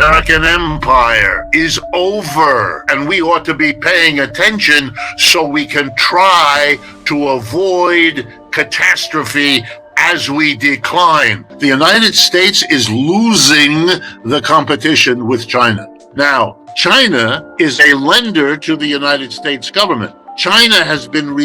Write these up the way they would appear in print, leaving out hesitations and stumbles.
American empire is over, and we ought to be paying attention so we can try to avoid catastrophe as we decline. The United States is losing the competition with China. Now, China is a lender to the United States government. China has been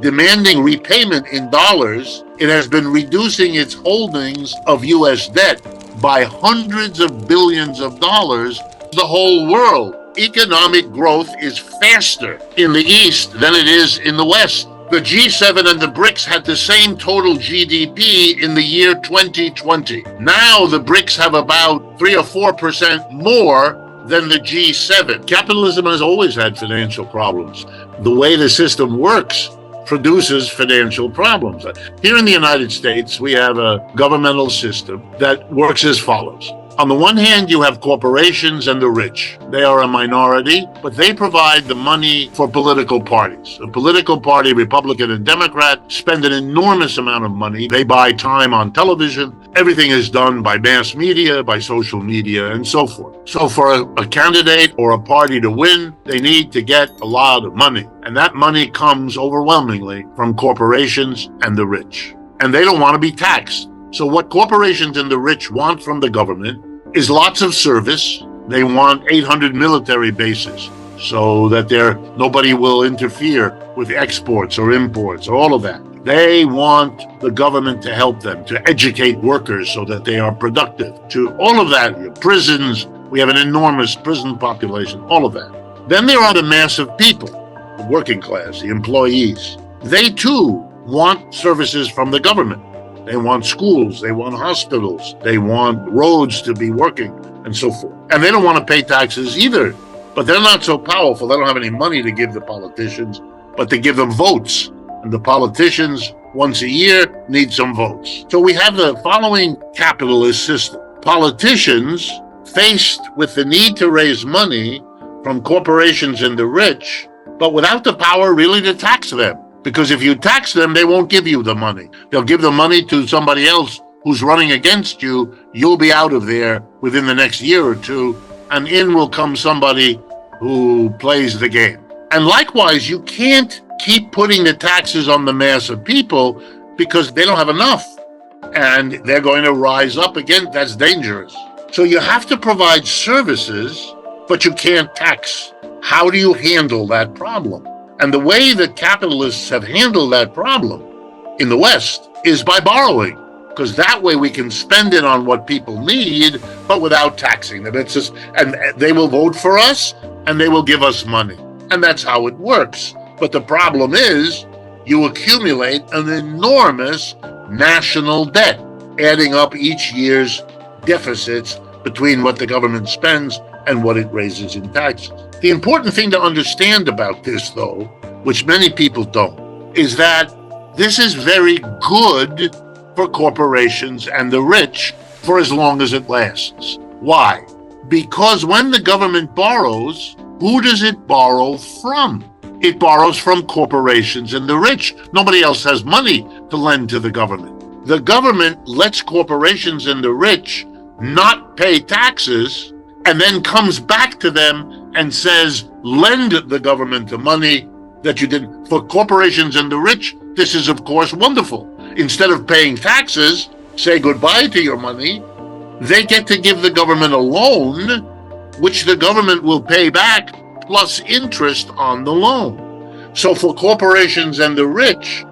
demanding repayment in dollars. It has been reducing its holdings of U.S. debt by hundreds of billions of dollars. The whole world. Economic growth is faster in the East than it is in the West. The G7 and the BRICS had the same total GDP in the year 2020. Now the BRICS have about 3 or 4% more than the G7. Capitalism has always had financial problems. The way the system works produces financial problems. Here in the United States, we have a governmental system that works as follows. On the one hand, you have corporations and the rich. They are a minority, but they provide the money for political parties. A political party, Republican and Democrat, spend an enormous amount of money. They buy time on television. Everything is done by mass media, by social media, and so forth. So for a candidate or a party to win, they need to get a lot of money. And that money comes overwhelmingly from corporations and the rich. And they don't want to be taxed. So what corporations and the rich want from the government is lots of service. They want 800 military bases so that nobody will interfere with exports or imports or all of that. They want the government to help them, to educate workers so that they are productive, to all of that. Prisons, we have an enormous prison population, all of that. Then there are the mass of people, the working class, the employees. They too want services from the government. They want schools, they want hospitals, they want roads to be working, and so forth. And they don't want to pay taxes either, but they're not so powerful. They don't have any money to give the politicians, but to give them votes. And the politicians, once a year, need some votes. So we have the following capitalist system. Politicians, faced with the need to raise money from corporations and the rich, but without the power really to tax them. Because if you tax them, they won't give you the money. They'll give the money to somebody else who's running against you. You'll be out of there within the next year or two, and in will come somebody who plays the game. And likewise, you can't keep putting the taxes on the mass of people because they don't have enough. And they're going to rise up again. That's dangerous. So you have to provide services, but you can't tax. How do you handle that problem? And the way that capitalists have handled that problem in the West is by borrowing, because that way we can spend it on what people need, but without taxing them. It's just, and they will vote for us and they will give us money. And that's how it works. But the problem is you accumulate an enormous national debt, adding up each year's deficits between what the government spends and what it raises in taxes. The important thing to understand about this, though, which many people don't, is that this is very good for corporations and the rich for as long as it lasts. Why? Because when the government borrows, who does it borrow from? It borrows from corporations and the rich. Nobody else has money to lend to the government. The government lets corporations and the rich not pay taxes and then comes back to them and says, lend the government the money that you didn't. For corporations and the rich, this is, of course, wonderful. Instead of paying taxes, say goodbye to your money, they get to give the government a loan, which the government will pay back plus interest on the loan. So for corporations and the rich,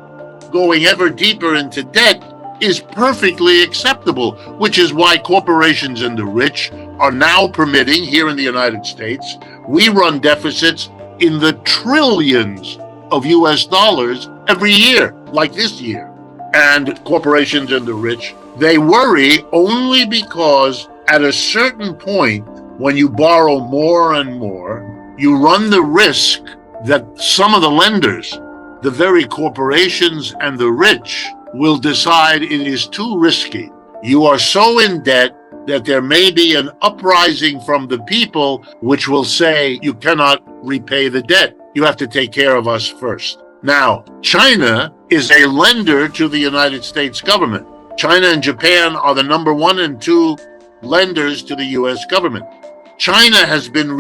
going ever deeper into debt is perfectly acceptable, which is why corporations and the rich are now permitting, here in the United States, we run deficits in the trillions of US dollars every year, like this year. And corporations and the rich, they worry only because at a certain point, when you borrow more and more, you run the risk that some of the lenders, the very corporations and the rich, will decide it is too risky. You are so in debt that there may be an uprising from the people which will say you cannot repay the debt. You have to take care of us first. Now, China is a lender to the United States government. China and Japan are the number 1 and 2 lenders to the US government. China has been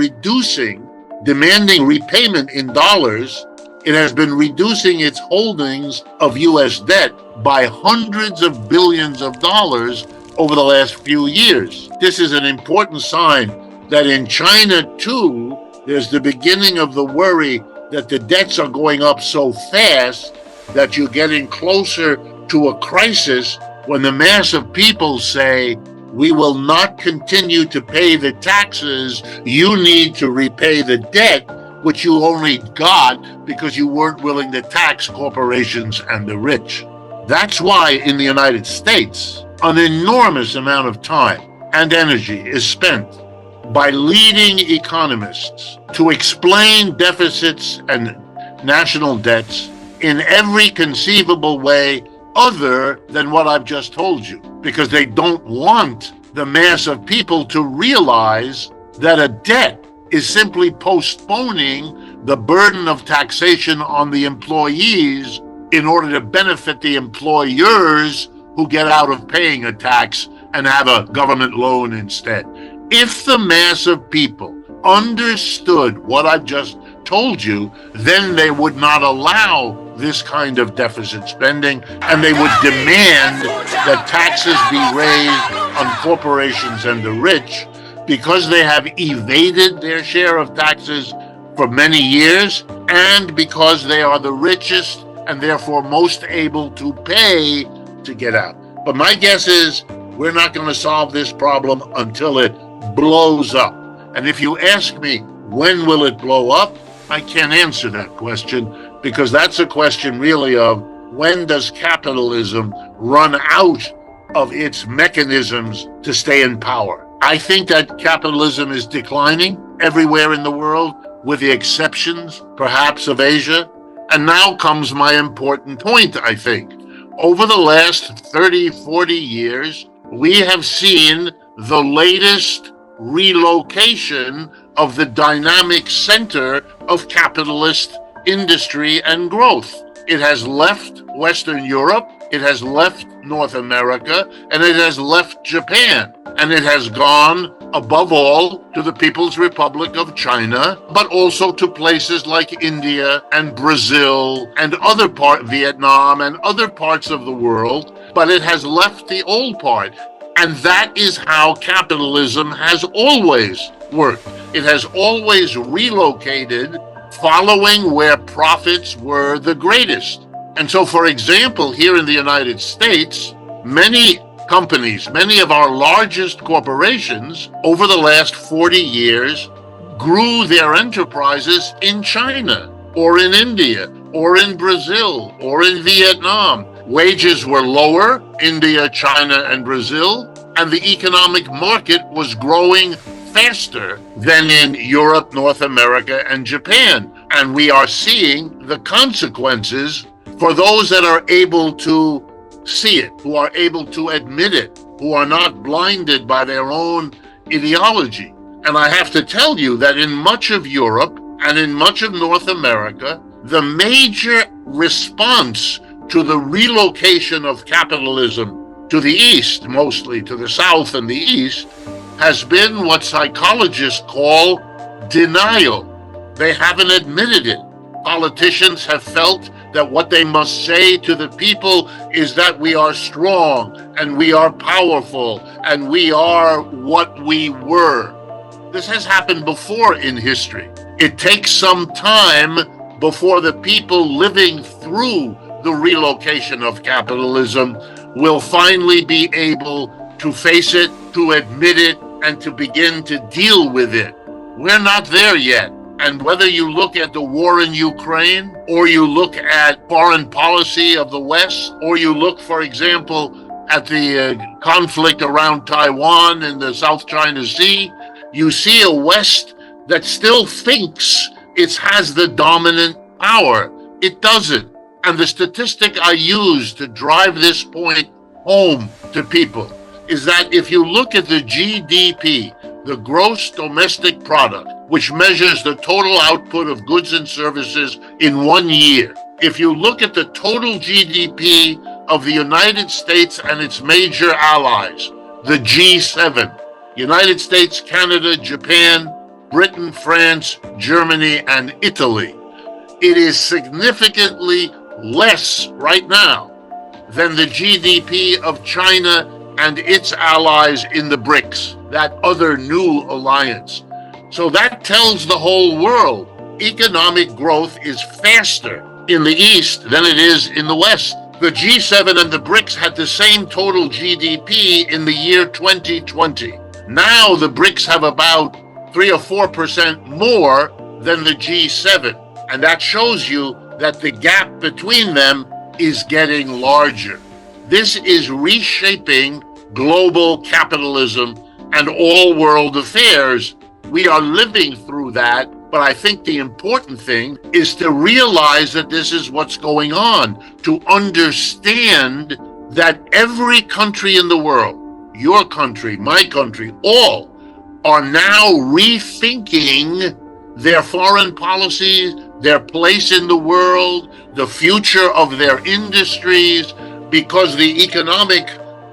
demanding repayment in dollars. It has been reducing its holdings of US debt by hundreds of billions of dollars over the last few years. This is an important sign that in China, too, there's the beginning of the worry that the debts are going up so fast that you're getting closer to a crisis when the mass of people say, we will not continue to pay the taxes. You need to repay the debt, which you only got because you weren't willing to tax corporations and the rich. That's why in the United States, an enormous amount of time and energy is spent by leading economists to explain deficits and national debts in every conceivable way other than what I've just told you, because they don't want the mass of people to realize that a debt is simply postponing the burden of taxation on the employees in order to benefit the employers who get out of paying a tax and have a government loan instead. If the mass of people understood what I've just told you, then they would not allow this kind of deficit spending, and they would demand that taxes be raised on corporations and the rich because they have evaded their share of taxes for many years and because they are the richest and therefore most able to pay to get out. But my guess is we're not going to solve this problem until it blows up. And if you ask me, when will it blow up? I can't answer that question, because that's a question really of when does capitalism run out of its mechanisms to stay in power? I think that capitalism is declining everywhere in the world, with the exceptions, perhaps, of Asia. And now comes my important point, I think. Over the last 30, 40 years, we have seen the latest relocation of the dynamic center of capitalist industry and growth. It has left Western Europe, it has left North America, and it has left Japan. And it has gone, above all, to the People's Republic of China, but also to places like India and Brazil and Vietnam and other parts of the world. But it has left the old part. And that is how capitalism has always worked. It has always relocated following where profits were the greatest. And so, for example, here in the United States, many companies, many of our largest corporations over the last 40 years grew their enterprises in China or in India or in Brazil or in Vietnam. Wages were lower, India, China, and Brazil, and the economic market was growing faster than in Europe, North America, and Japan. And we are seeing the consequences for those that are able to see it, who are able to admit it, who are not blinded by their own ideology. And I have to tell you that in much of Europe and in much of North America, the major response to the relocation of capitalism to the east, mostly to the south and the east, has been what psychologists call denial. They haven't admitted it. Politicians have felt that what they must say to the people is that we are strong and we are powerful and we are what we were. This has happened before in history. It takes some time before the people living through the relocation of capitalism will finally be able to face it, to admit it, and to begin to deal with it. We're not there yet. And whether you look at the war in Ukraine, or you look at foreign policy of the West, or you look, for example, at the conflict around Taiwan in the South China Sea, you see a West that still thinks it has the dominant power. It doesn't. And the statistic I use to drive this point home to people is that if you look at the GDP, the gross domestic product, which measures the total output of goods and services in 1 year, if you look at the total GDP of the United States and its major allies, the G7, United States, Canada, Japan, Britain, France, Germany, and Italy. It is significantly less right now than the GDP of China and its allies in the BRICS, that other new alliance. So that tells the whole world economic growth is faster in the East than it is in the West. The G7 and the BRICS had the same total GDP in the year 2020. Now the BRICS have about 3 or 4% more than the G7. And that shows you that the gap between them is getting larger. This is reshaping global capitalism and all world affairs. We are living through that. But I think the important thing is to realize that this is what's going on, to understand that every country in the world, your country, my country, all are now rethinking their foreign policies, their place in the world, the future of their industries, because the economic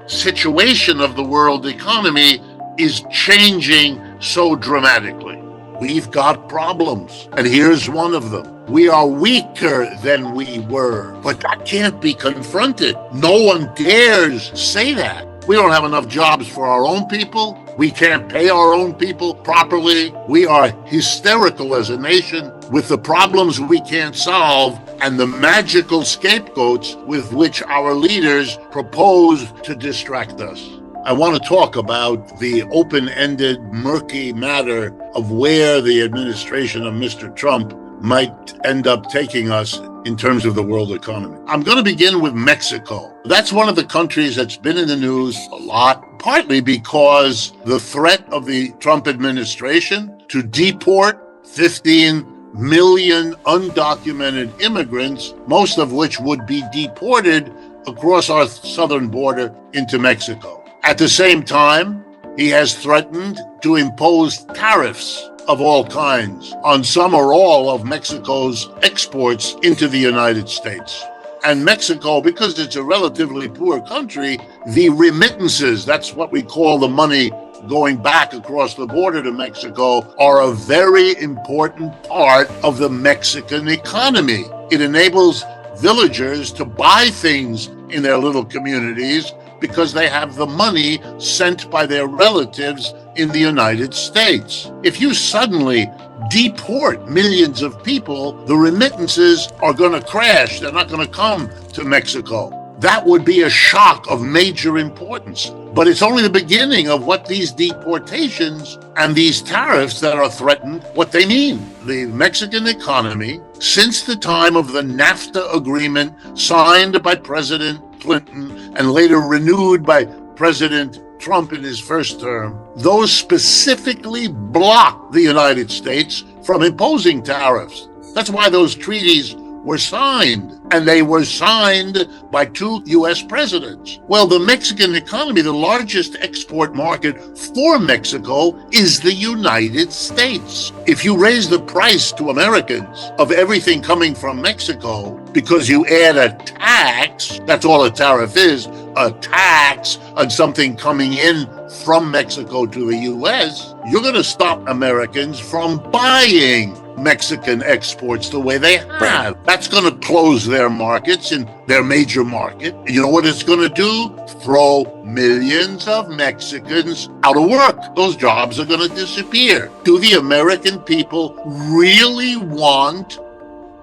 situation of the world economy is changing so dramatically. We've got problems, and here's one of them. We are weaker than we were, but that can't be confronted. No one dares say that. We don't have enough jobs for our own people. We can't pay our own people properly. We are hysterical as a nation with the problems we can't solve and the magical scapegoats with which our leaders propose to distract us. I want to talk about the open-ended, murky matter of where the administration of Mr. Trump might end up taking us in terms of the world economy. I'm going to begin with Mexico. That's one of the countries that's been in the news a lot, partly because the threat of the Trump administration to deport 15 million undocumented immigrants, most of which would be deported across our southern border into Mexico. At the same time, he has threatened to impose tariffs of all kinds on some or all of Mexico's exports into the United States. And Mexico, because it's a relatively poor country, the remittances, that's what we call the money going back across the border to Mexico, are a very important part of the Mexican economy. It enables villagers to buy things in their little communities because they have the money sent by their relatives in the United States. If you suddenly deport millions of people, the remittances are going to crash. They're not going to come to Mexico. That would be a shock of major importance. But it's only the beginning of what these deportations and these tariffs that are threatened, what they mean. The Mexican economy, since the time of the NAFTA agreement signed by President Clinton and later renewed by President Trump in his first term, those specifically block the United States from imposing tariffs. That's why those treaties were signed, and they were signed by 2 U.S. presidents. Well, the Mexican economy, the largest export market for Mexico, is the United States. If you raise the price to Americans of everything coming from Mexico because you add a tax, that's all a tariff is, a tax on something coming in from Mexico to the U.S., you're going to stop Americans from buying Mexican exports the way they have. Right. That's going to close their markets in their major market. You know what it's going to do? Throw millions of Mexicans out of work. Those jobs are going to disappear. Do the American people really want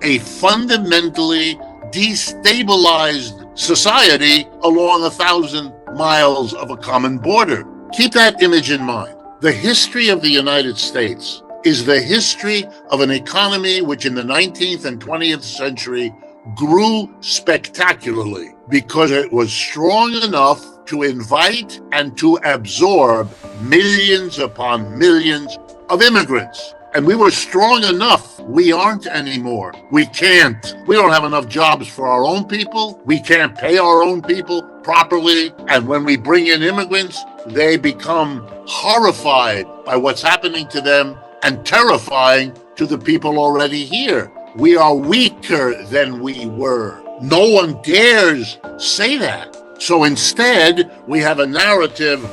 a fundamentally destabilized society along 1,000 miles of a common border? Keep that image in mind. The history of the United States is the history of an economy which in the 19th and 20th century grew spectacularly because it was strong enough to invite and to absorb millions upon millions of immigrants. And we were strong enough. We aren't anymore. We can't. We don't have enough jobs for our own people. We can't pay our own people properly. And when we bring in immigrants, they become horrified by what's happening to them and terrifying to the people already here. We are weaker than we were. No one dares say that. So instead, we have a narrative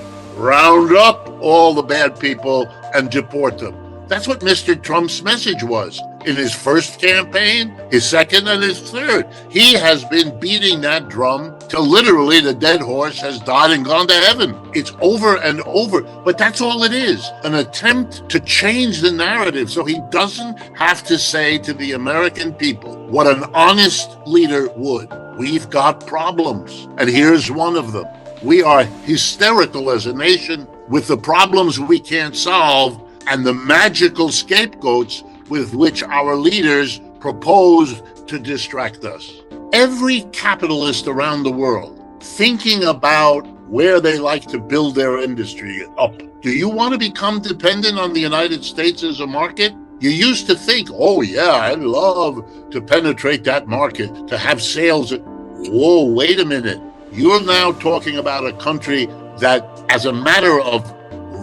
round up all the bad people and deport them. That's what Mr. Trump's message was in his first campaign, his second, and his third. He has been beating that drum till literally the dead horse has died and gone to heaven. It's over and over, but that's all it is, an attempt to change the narrative so he doesn't have to say to the American people what an honest leader would. We've got problems, and here's one of them. We are hysterical as a nation with the problems we can't solve and the magical scapegoats with which our leaders propose to distract us. Every capitalist around the world thinking about where they like to build their industry up. Do you want to become dependent on the United States as a market? You used to think, oh yeah, I'd love to penetrate that market, to have sales. Whoa, wait a minute. You're now talking about a country that, as a matter of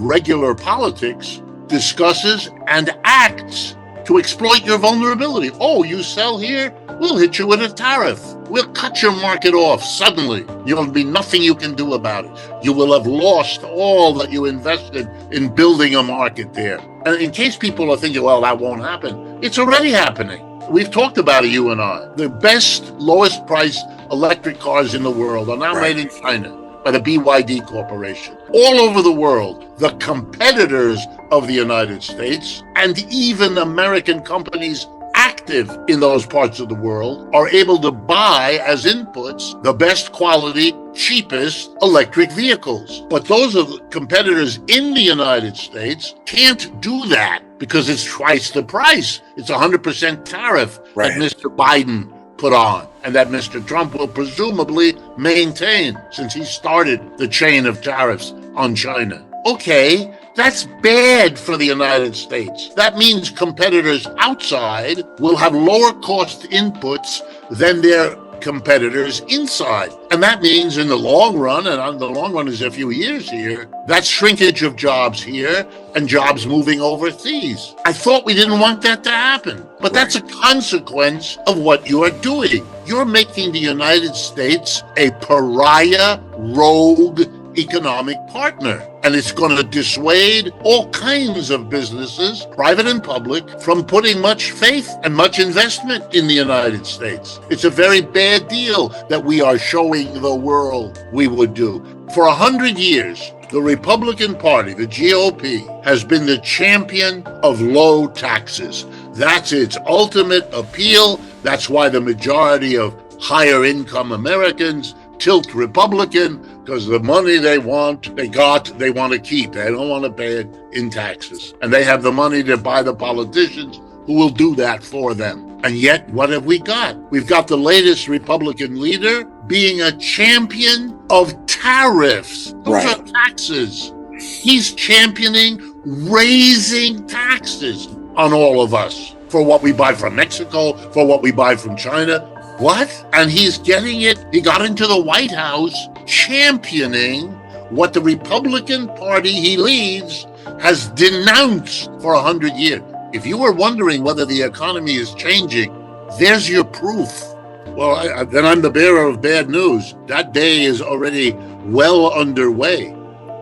regular politics, discusses and acts to exploit your vulnerability. Oh, you sell here? We'll hit you with a tariff. We'll cut your market off suddenly. There'll be nothing you can do about it. You will have lost all that you invested in building a market there. And in case people are thinking, well, that won't happen, it's already happening. We've talked about it, you and I. The best, lowest priced electric cars in the world are now made in China by the BYD Corporation. All over the world, the competitors of the United States and even American companies active in those parts of the world are able to buy as inputs the best quality, cheapest electric vehicles. But those of the competitors in the United States can't do that because it's twice the price. It's 100% tariff that Mr. Biden put on and that Mr. Trump will presumably maintain since he started the chain of tariffs on China. Okay, that's bad for the United States. That means competitors outside will have lower cost inputs than their competitors inside. And that means in the long run, and the long run is a few years here, that's shrinkage of jobs here and jobs moving overseas. I thought we didn't want that to happen, but that's a consequence of what you are doing. You're making the United States a pariah, rogue economic partner. And it's going to dissuade all kinds of businesses, private and public, from putting much faith and much investment in the United States. It's a very bad deal that we are showing the world we would do. For 100 years, the Republican Party, the GOP, has been the champion of low taxes. That's its ultimate appeal. That's why the majority of higher income Americans tilt Republican, because the money they want to keep. They don't want to pay it in taxes. And they have the money to buy the politicians who will do that for them. And yet, what have we got? We've got the latest Republican leader being a champion of tariffs. Those are taxes. He's championing raising taxes on all of us for what we buy from Mexico, for what we buy from China. What? And he's getting it. He got into the White House championing what the Republican Party he leads has denounced for 100 years. If you were wondering whether the economy is changing, there's your proof. Well, then I'm the bearer of bad news. That day is already well underway.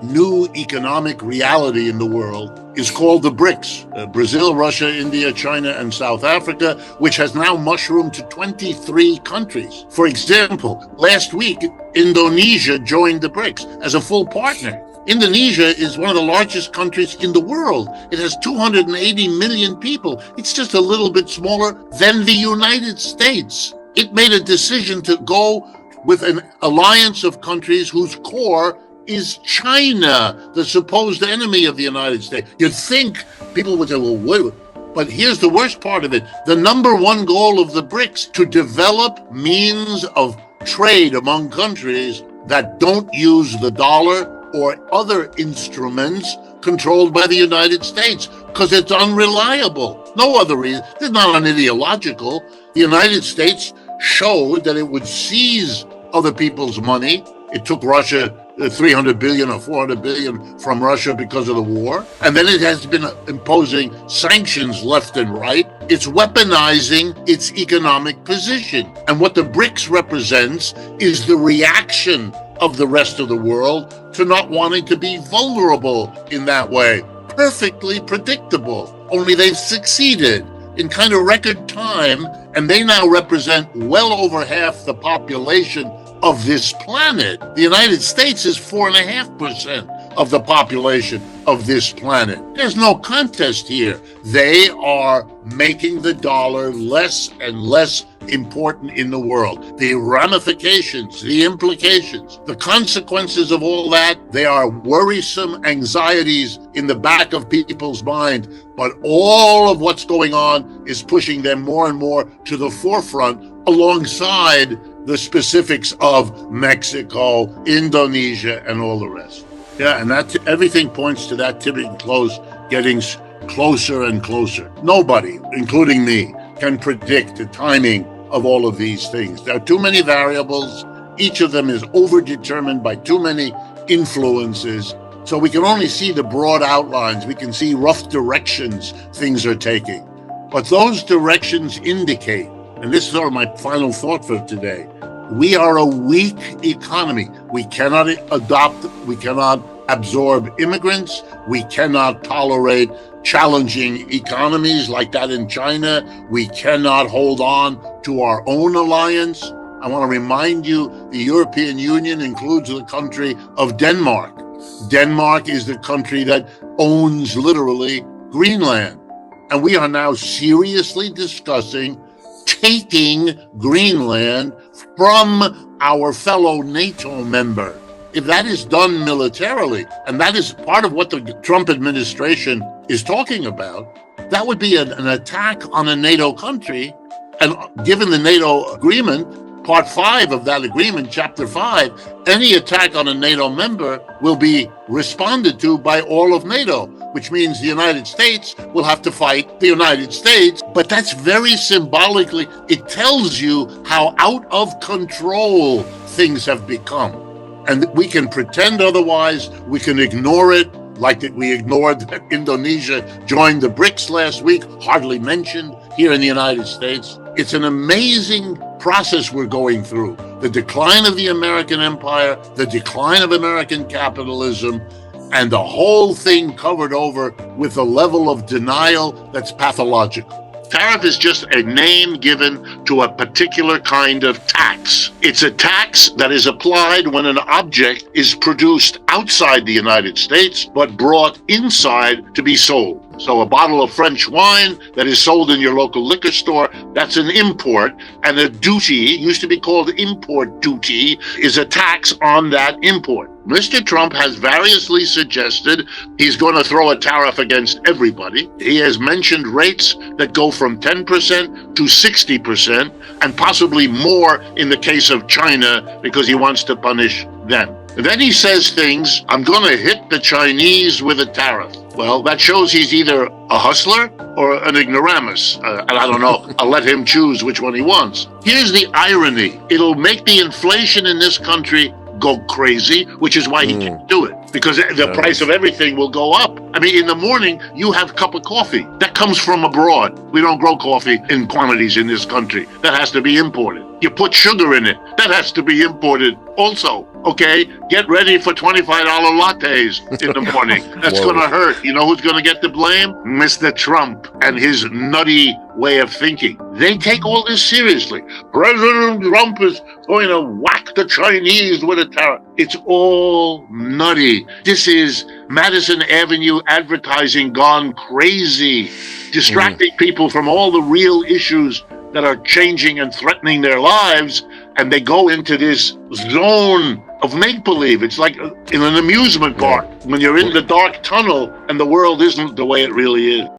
New economic reality in the world is called the BRICS, Brazil, Russia, India, China, and South Africa, which has now mushroomed to 23 countries. For example, last week, Indonesia joined the BRICS as a full partner. Indonesia is one of the largest countries in the world. It has 280 million people. It's just a little bit smaller than the United States. It made a decision to go with an alliance of countries whose core is China, the supposed enemy of the United States. You'd think people would say, well, wait. But here's the worst part of it. The number one goal of the BRICS, to develop means of trade among countries that don't use the dollar or other instruments controlled by the United States, because it's unreliable. No other reason. It's not an ideological. The United States showed that it would seize other people's money. It took Russia 300 billion or 400 billion from Russia because of the war. And then it has been imposing sanctions left and right. It's weaponizing its economic position. And what the BRICS represents is the reaction of the rest of the world to not wanting to be vulnerable in that way. Perfectly predictable. Only they've succeeded in kind of record time, and they now represent well over half the population of this planet. The United States is 4.5% of the population of this planet. There's no contest here. They are making the dollar less and less important in the world. The ramifications, the implications, the consequences of all that, they are worrisome anxieties in the back of people's mind. But all of what's going on is pushing them more and more to the forefront alongside the specifics of Mexico, Indonesia, and all the rest. Yeah, and that everything points to that tipping close getting closer and closer. Nobody, including me, can predict the timing of all of these things. There are too many variables. Each of them is overdetermined by too many influences. So we can only see the broad outlines. We can see rough directions things are taking. But those directions indicate, and this is sort of my final thought for today, we are a weak economy. We cannot absorb immigrants. We cannot tolerate challenging economies like that in China. We cannot hold on to our own alliance. I want to remind you, the European Union includes the country of Denmark. Denmark is the country that owns literally Greenland. And we are now seriously discussing taking Greenland from our fellow NATO member. If that is done militarily, and that is part of what the Trump administration is talking about, that would be an attack on a NATO country. And given the NATO agreement, Part 5 of that agreement, Chapter 5, any attack on a NATO member will be responded to by all of NATO, which means the United States will have to fight the United States. But that's very symbolically, it tells you how out of control things have become. And we can pretend otherwise, we can ignore it, like that we ignored that Indonesia joined the BRICS last week, hardly mentioned here in the United States. It's an amazing process we're going through. The decline of the American empire, the decline of American capitalism, and the whole thing covered over with a level of denial that's pathological. Tariff is just a name given to a particular kind of tax. It's a tax that is applied when an object is produced outside the United States, but brought inside to be sold. So a bottle of French wine that is sold in your local liquor store, that's an import. And a duty, used to be called import duty, is a tax on that import. Mr. Trump has variously suggested he's going to throw a tariff against everybody. He has mentioned rates that go from 10% to 60% and possibly more in the case of China because he wants to punish them. And then he says things, I'm going to hit the Chinese with a tariff. Well, that shows he's either a hustler or an ignoramus. And I don't know. I'll let him choose which one he wants. Here's the irony. It'll make the inflation in this country go crazy, which is why he can't do it. Because the price of everything will go up. I mean, in the morning, you have a cup of coffee. That comes from abroad. We don't grow coffee in quantities in this country. That has to be imported. You put sugar in it. That has to be imported also. Okay, get ready for $25 lattes in the morning. That's going to hurt. You know who's going to get the blame? Mr. Trump and his nutty way of thinking. They take all this seriously. President Trump is going to whack the Chinese with a tariff. It's all nutty. This is Madison Avenue advertising gone crazy, distracting people from all the real issues that are changing and threatening their lives, and they go into this zone of make-believe. It's like in an amusement park when you're in the dark tunnel and the world isn't the way it really is.